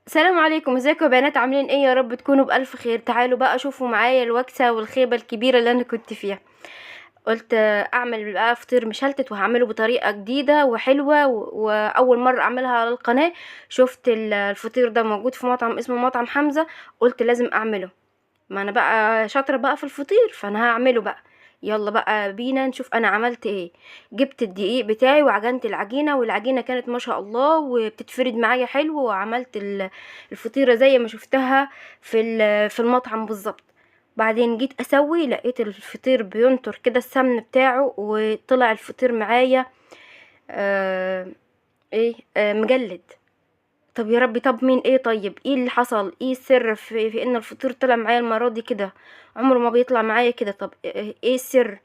السلام عليكم، ازيكم يا بنات؟ عاملين ايه؟ يا رب تكونوا بألف خير. تعالوا بقى شوفوا معايا الوكسة والخيبة الكبيرة اللي انا كنت فيها. قلت اعمل بقى فطير مشلتت وهعمله بطريقة جديدة وحلوة واول مرة اعملها على القناة. شفت الفطير ده موجود في مطعم اسمه مطعم حمزة، قلت لازم اعمله. ما انا بقى شاطرة بقى في الفطير، فانا هعمله بقى. يلا بقى بينا نشوف انا عملت ايه. جبت الدقيق بتاعي وعجنت العجينة، والعجينة كانت ما شاء الله وبتتفرد معايا حلو، وعملت الفطيرة زي ما شفتها في المطعم بالظبط. بعدين جيت اسوي، لقيت الفطير بينطر كده السمن بتاعه، وطلع الفطير معايا آه ايه مجلد. طب يا ربي، طب مين ايه؟ طيب ايه اللي حصل؟ ايه السر في ان الفطير طلع معايا المره دي كده؟ عمره ما بيطلع معايا كده. طب ايه السر؟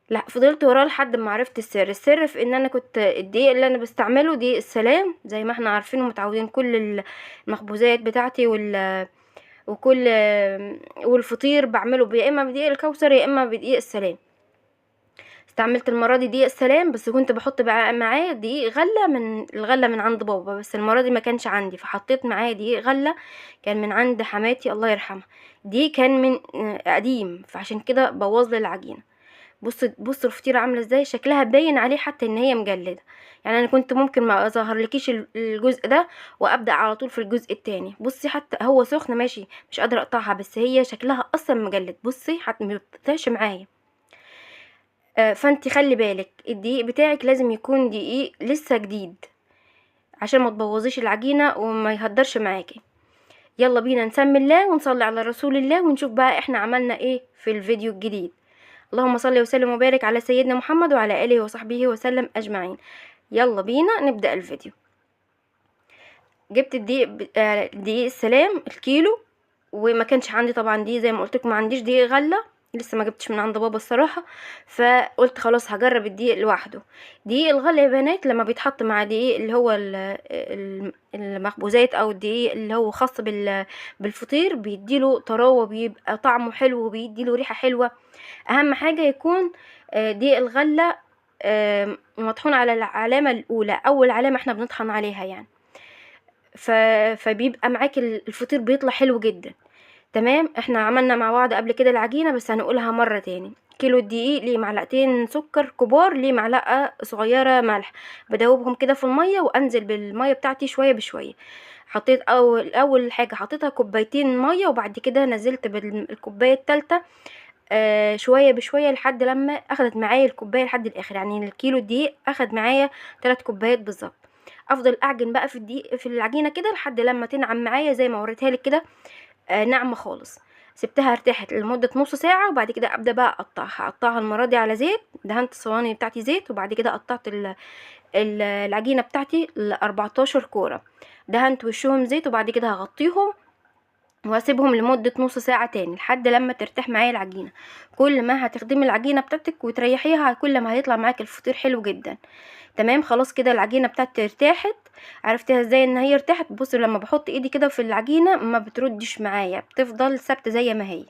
لا، فضلت وراه لحد ما عرفت السر. السر في ان انا كنت الدقيق اللي انا بستعمله دقيق السلام، زي ما احنا عارفين ومتعودين. كل المخبوزات بتاعتي وكل والفطير بعمله يا اما بدقيق الكوثر يا اما بدقيق السلام. استعملت المرة دي دقيق السلام، بس كنت بحط بقى معاه دقيق غلة من الغلة من عند بابا، بس المرة دي ما كانش عندي، فحطيت معاه دقيق غلة كان من عند حماتي الله يرحمها. دي كان من قديم، فعشان كده بوظ لي العجينة. بص الفطيرة عاملة ازاي، شكلها باين عليه حتى ان هي مجلدة. يعني انا كنت ممكن ما اظهر لكيش الجزء ده وابدا على طول في الجزء التاني. بصي حتى هو سخن ماشي، مش قادرة اقطعها، بس هي شكلها اصلا مجلد. بصي حتى ما بتقطعش معايا. فانت خلي بالك الدقيق بتاعك لازم يكون دقيق لسه جديد، عشان ما تبوظيش العجينة وما يهدرش معاكي. يلا بينا نسمي الله ونصلي على رسول الله ونشوف بقى احنا عملنا ايه في الفيديو الجديد. اللهم صل وسلم وبارك على سيدنا محمد وعلى اله وصحبه وسلم اجمعين. يلا بينا نبدأ الفيديو. جبت دقيق السلام الكيلو، وما كانش عندي طبعا دي زي ما قلت لكم، ما عنديش دقيق غله، لسه ما جبتش من عند بابا الصراحه. فقلت خلاص هجرب الدقيق لوحده. دقيق الغله يا بنات لما بيتحط مع دقيق اللي هو المخبوزات، او الدقيق اللي هو خاص بالفطير، بيديله طراوه، بيبقى طعمه حلو وبيديله ريحه حلوه. اهم حاجه يكون دقيق الغله مطحون على العلامه الاولى، اول علامه احنا بنطحن عليها يعني. ف... فبيبقى معاك الفطير بيطلع حلو جدا. تمام، احنا عملنا مع بعض قبل كده العجينة، بس هنقولها مرة تاني. كيلو الدقيق ليه معلقتين سكر كبار، ليه معلقة صغيرة ملح. بدوبهم كده في المية وانزل بالمية بتاعتي شوية بشوية. حطيت اول حاجة حطيتها كوبايتين مية، وبعد كده نزلت بالكوباية التالتة شوية بشوية لحد لما اخدت معايا الكوباية لحد الاخر. يعني الكيلو الدقيق اخد معايا 3 كوبايات بالظبط. افضل اعجن بقى في الدقيق في العجينة كده لحد لما تنعم معايا زي ما وريتها لك كده، ناعمة خالص. سبتها ارتاحت لمدة نص ساعة، وبعد كده ابدأ بقى اقطعها المرة دي على زيت. دهنت الصواني بتاعتي زيت، وبعد كده قطعت العجينة بتاعتي ل 14 كورة. دهنت وشهم زيت، وبعد كده هغطيهم واسيبهم لمدة نص ساعة تاني لحد لما ترتاح معايا العجينة. كل ما هتخدمي العجينة بتاعتك وتريحيها، كل ما هيطلع معاك الفطير حلو جدا. تمام، خلاص كده العجينة بتاعتي ارتاحت. عرفتها ازاي ان هي ارتاحت؟ بصي لما بحط ايدي كده في العجينة ما بتردش معايا، بتفضل ثابتة زي ما هي.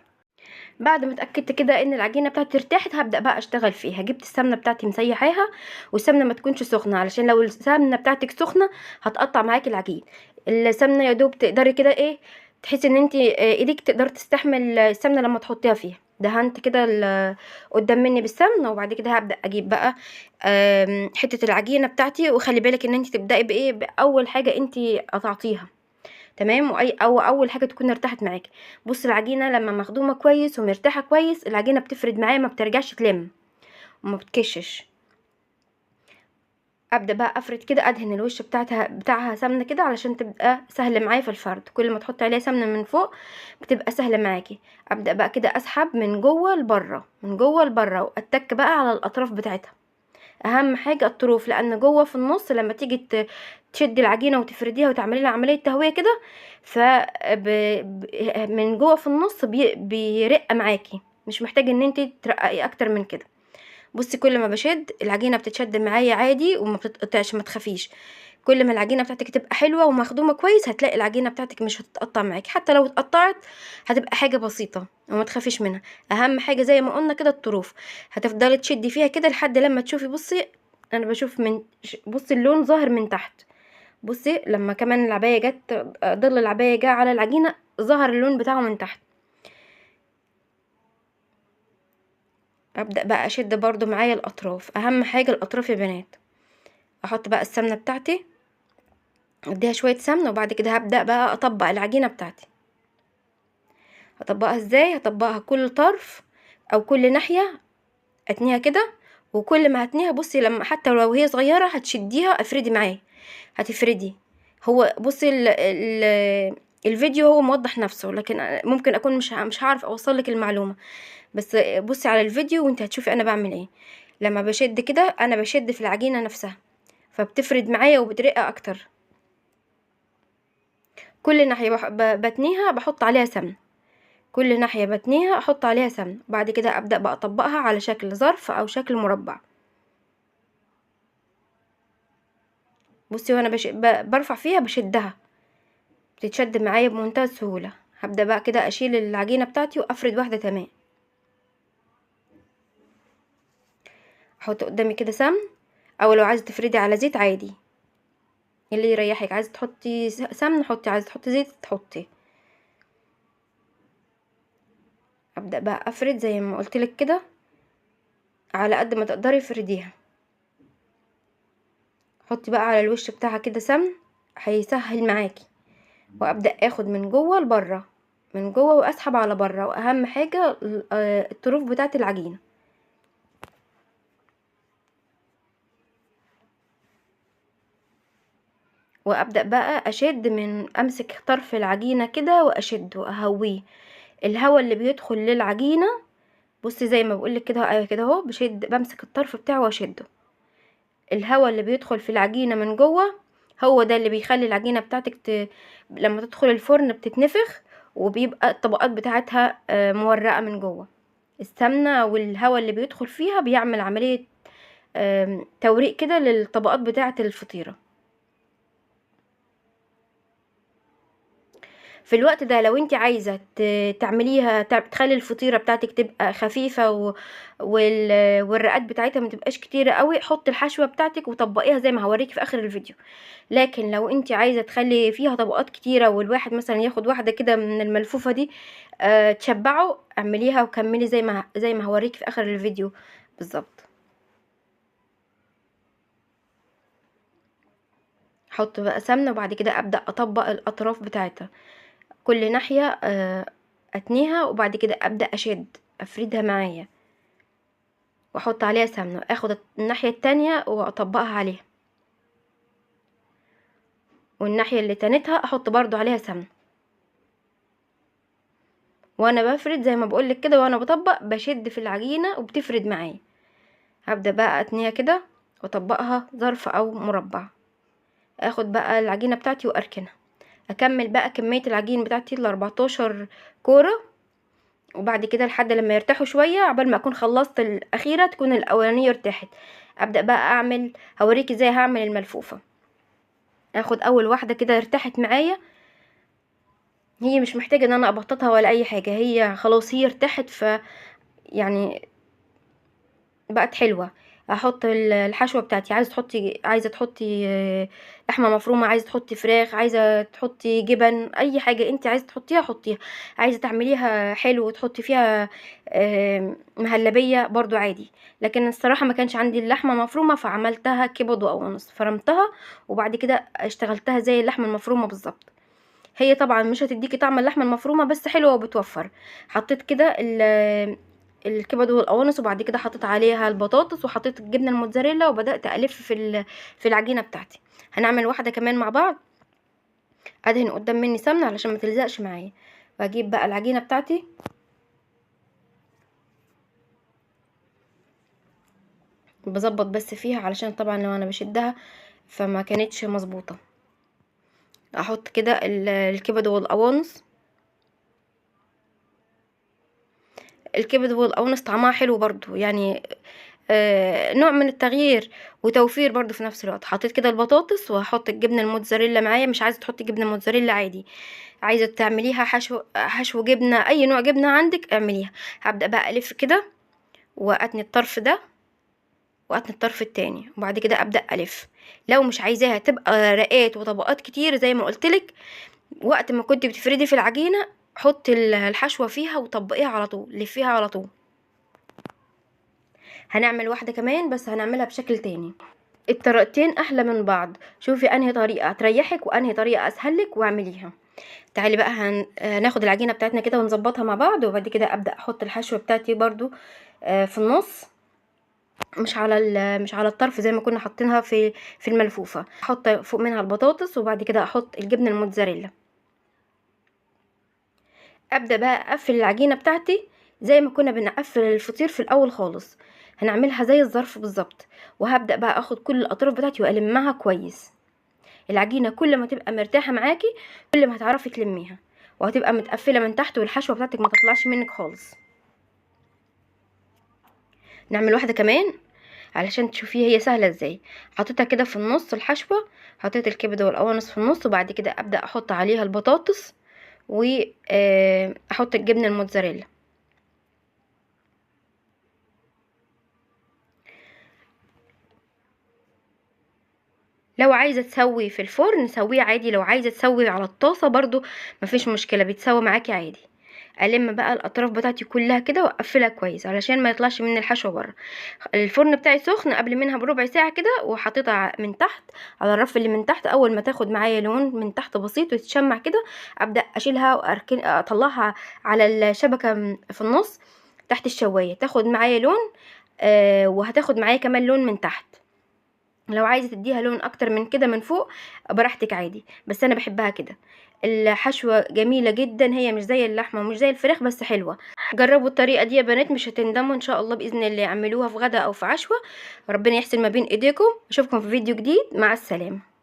بعد ما اتاكدت كده ان العجينه بتاعتي ارتاحت، هبدا بقى اشتغل فيها. جبت السمنه بتاعتي مسيحاها، والسمنه ما تكونش سخنه، علشان لو السمنه بتاعتك سخنه هتقطع معاكي العجين. السمنه يا دوب تقدري كده ايه، تحسي ان انت ايديك تقدر تستحمل السمنه لما تحطيها فيها. دهنت كده قدام مني بالسمنه، وبعد كده هبدا اجيب بقى حته العجينه بتاعتي. وخلي بالك ان انت تبداي بايه، باول حاجه انت قطعتيها. تمام، اول حاجه تكون ارتاحت معاكي. بص العجينه لما مخدومه كويس ومرتاحه كويس، العجينه بتفرد معايا، ما بترجعش تلم وما بتكشش. ابدا بقى افرد كده، ادهن الوش بتاعها سمنه كده علشان تبقى سهله معايا في الفرد. كل ما تحطي عليها سمنه من فوق بتبقى سهله معاكي. ابدا بقى كده اسحب من جوه لبره من جوه لبره، واتك بقى على الاطراف بتاعتها. اهم حاجه الطروف، لان جوه في النص لما تيجي تشدي العجينه وتفرديها وتعملي لها عمليه تهويه كده، ف من جوه في النص بيرق معاكي، مش محتاجه ان انت ترققي اكتر من كده. بصي كل ما بشد العجينه بتتشد معايا عادي وما بتتقطعش، ما تخافيش. كل ما العجينه بتاعتك تبقى حلوه ومخدومه كويس، هتلاقي العجينه بتاعتك مش هتتقطع معاكي، حتى لو اتقطعت هتبقى حاجه بسيطه وما تخافيش منها. اهم حاجه زي ما قلنا كده الطروف، هتفضلي تشدي فيها كده لحد لما تشوفي. بصي انا بشوف بصي اللون ظاهر من تحت. بصي لما كمان العباية جت، ظل العباية جه على العجينة، ظهر اللون بتاعه من تحت. ابدأ بقى اشد برضو معايا الاطراف، اهم حاجة الاطراف يا بنات. احط بقى السمنة بتاعتي، اديها شوية سمنة، وبعد كده هبدأ بقى اطبق العجينة بتاعتي. هطبقها ازاي؟ هطبقها كل طرف او كل ناحية، اتنيها كده، وكل ما هتنيها بصي لما حتى لو هي صغيرة هتشديها، افردي معايا، هتفردي. هو بصي الفيديو هو موضح نفسه، لكن ممكن اكون مش هعرف اوصل لك المعلومة، بس بصي على الفيديو وانت هتشوفي انا بعمل ايه. لما بشد كده انا بشد في العجينة نفسها، فبتفرد معايا وبترقى اكتر. كل ناحية بتنيها بحط عليها سمنة، كل ناحية بتنيها احط عليها سمنة، بعد كده ابدأ بقى اطبقها على شكل ظرف او شكل مربع. بصي وانا برفع فيها بشدها، بتتشد معايا بمنتهى السهولة. هبدأ بقى كده اشيل العجينة بتاعتي وافرد واحدة تمام. احط قدامي كده سمن، او لو عايزة تفردي على زيت عادي، اللي يريحك. عايزة تحطي سمن حطي، عايزة تحطي زيت تحطي. ابدأ بقى افرد زي ما قلتلك كده، على قد ما تقدري فرديها. حطي بقى على الوش بتاعها كده سمن، هيسهل معاكي. وابدأ اخد من جوه لبره، من جوه واسحب على بره، واهم حاجة الطروف بتاعه العجينة. وابدأ بقى اشد، من امسك طرف العجينة كده واشد واهويه. الهواء اللي بيدخل للعجينة، بصي زي ما بقولك كده كده اهو، بشد بمسك الطرف بتاعه واشده. الهواء اللي بيدخل في العجينة من جوه هو ده اللي بيخلي العجينة بتاعتك لما تدخل الفرن بتتنفخ، وبيبقى الطبقات بتاعتها مورقة من جوه. السمنة والهواء اللي بيدخل فيها بيعمل عملية توريق كده للطبقات بتاعة الفطيرة. في الوقت ده لو انت عايزة تعمليها، تخلي الفطيرة بتاعتك تبقى خفيفة والرقات بتاعتها ما تبقاش كتيرة قوي، حط الحشوة بتاعتك وطبقيها زي ما هوريكي في اخر الفيديو. لكن لو انت عايزة تخلي فيها طبقات كتيرة، والواحد مثلا ياخد واحدة كده من الملفوفة دي تشبعه، اعمليها وكملي زي ما هوريكي في اخر الفيديو بالظبط. حط بقى سمنة، وبعد كده ابدأ اطبق الاطراف بتاعتها، كل ناحية اتنيها، وبعد كده ابدأ اشد افردها معايا، واحط عليها سمنة، اخد الناحية التانية واطبقها عليها، والناحية اللي تانيتها احط برضو عليها سمنة. وانا بفرد زي ما بقولك كده، وانا بطبق بشد في العجينة وبتفرد معايا. هبدأ بقى اتنيها كده واطبقها ظرف او مربع. اخد بقى العجينة بتاعتي واركنها، اكمل بقى كمية العجين بتاعتي ال14 كورة. وبعد كده لحد لما يرتاحوا شوية، عبال ما اكون خلصت الاخيرة تكون الاولانية ارتاحت، ابدأ بقى اعمل، هوريكي ازاي هعمل الملفوفة. اخد اول واحدة كده ارتاحت معايا، هي مش محتاجة ان انا ابططها ولا اي حاجة، هي خلاص هي ارتاحت، يعني بقت حلوة. احط الحشوة بتاعتي، عايزة تحطي لحمة مفرومة، عايزة تحطي فراخ، عايزة تحطي جبن، اي حاجة انت عايزة تحطيها حطيها. عايزة تعمليها حلو وتحطي فيها مهلبية برضو عادي. لكن الصراحة ما كانش عندي اللحمة مفرومة، فعملتها كبد وقوانص، فرمتها وبعد كده اشتغلتها زي اللحمة المفرومة بالظبط. هي طبعا مش هتديكي طعم اللحمه المفرومه، بس حلوه وبتوفر. حطيت كده الكبد والقوانص، وبعد كده حطيت عليها البطاطس، وحطيت الجبنه الموتزاريلا، وبدات الف في العجينه بتاعتي. هنعمل واحده كمان مع بعض. ادهن قدام مني سمنه علشان ما تلزقش معايا، واجيب بقى العجينه بتاعتي بظبط بس فيها، علشان طبعا لو انا بشدها فما كانتش مظبوطه. احط كده الكبد والقوانص. الكبد والقوانص طعمها حلو برضو يعني، نوع من التغيير وتوفير برضو في نفس الوقت. حطيت كده البطاطس، وهحط الجبنه الموتزاريلا معايا. مش عايزه تحطي جبنه موتزاريلا عادي، عايزه تعمليها حشو جبنه، اي نوع جبنه عندك اعمليها. هبدا بقى الف كده، واتني الطرف ده واتني الطرف التاني، وبعد كده ابدا الف. لو مش عايزاها تبقى رقات وطبقات كتير زي ما قلتلك، وقت ما كنت بتفردي في العجينة حطي الحشوة فيها وطبقيها على طول، لفيها على طول. هنعمل واحدة كمان بس هنعملها بشكل تاني. الطريقتين احلى من بعض، شوفي انهي طريقة تريحك وانهي طريقة اسهلك واعمليها. تعالي بقى هناخد العجينة بتاعتنا كده ونظبطها مع بعض، وبعد كده ابدأ احط الحشوة بتاعتي برضو في النص، مش على الطرف زي ما كنا حاطينها في الملفوفة. احط فوق منها البطاطس، وبعد كده احط الجبنة الموتزاريلا. ابدأ بقى اقفل العجينة بتاعتي زي ما كنا بنقفل الفطير في الاول خالص، هنعملها زي الظرف بالظبط. وهبدأ بقى اخد كل الاطراف بتاعتي والمها كويس. العجينة كل ما تبقى مرتاحة معاكي كل ما هتعرفي تلميها، وهتبقى متقفلة من تحت، والحشوة بتاعتك ما تطلعش منك خالص. نعمل واحدة كمان علشان تشوفيها هي سهلة ازاي. حطيتها كده في النص الحشوة، حطيت الكبدة والقوانص في النص، وبعد كده ابدأ احط عليها البطاطس واحط الجبنة الموتزاريلا. لو عايزة تسوي في الفرن سويه عادي، لو عايزة تسوي على الطاسة برضو مفيش مشكلة، بيتسوى معاكي عادي. الم بقى الاطراف بتاعتي كلها كده واقفلها كويس علشان ما يطلعش من الحشوه بره. الفرن بتاعي سخن قبل منها بربع ساعه كده، وحطيتها من تحت على الرف اللي من تحت. اول ما تاخد معايا لون من تحت بسيط وتتشمع كده، ابدا اشيلها واركن اطلعها على الشبكه في النص تحت الشوايه، تاخد معايا لون. وهتاخد معايا كمان لون من تحت. لو عايزه تديها لون اكتر من كده من فوق براحتك عادي، بس انا بحبها كده. الحشوه جميله جدا، هي مش زي اللحمه ومش زي الفراخ بس حلوه. جربوا الطريقه دي يا بنات، مش هتندموا ان شاء الله باذن الله. اعملوها في غدا او في عشوه، ربنا يحسن ما بين ايديكم. اشوفكم في فيديو جديد، مع السلامه.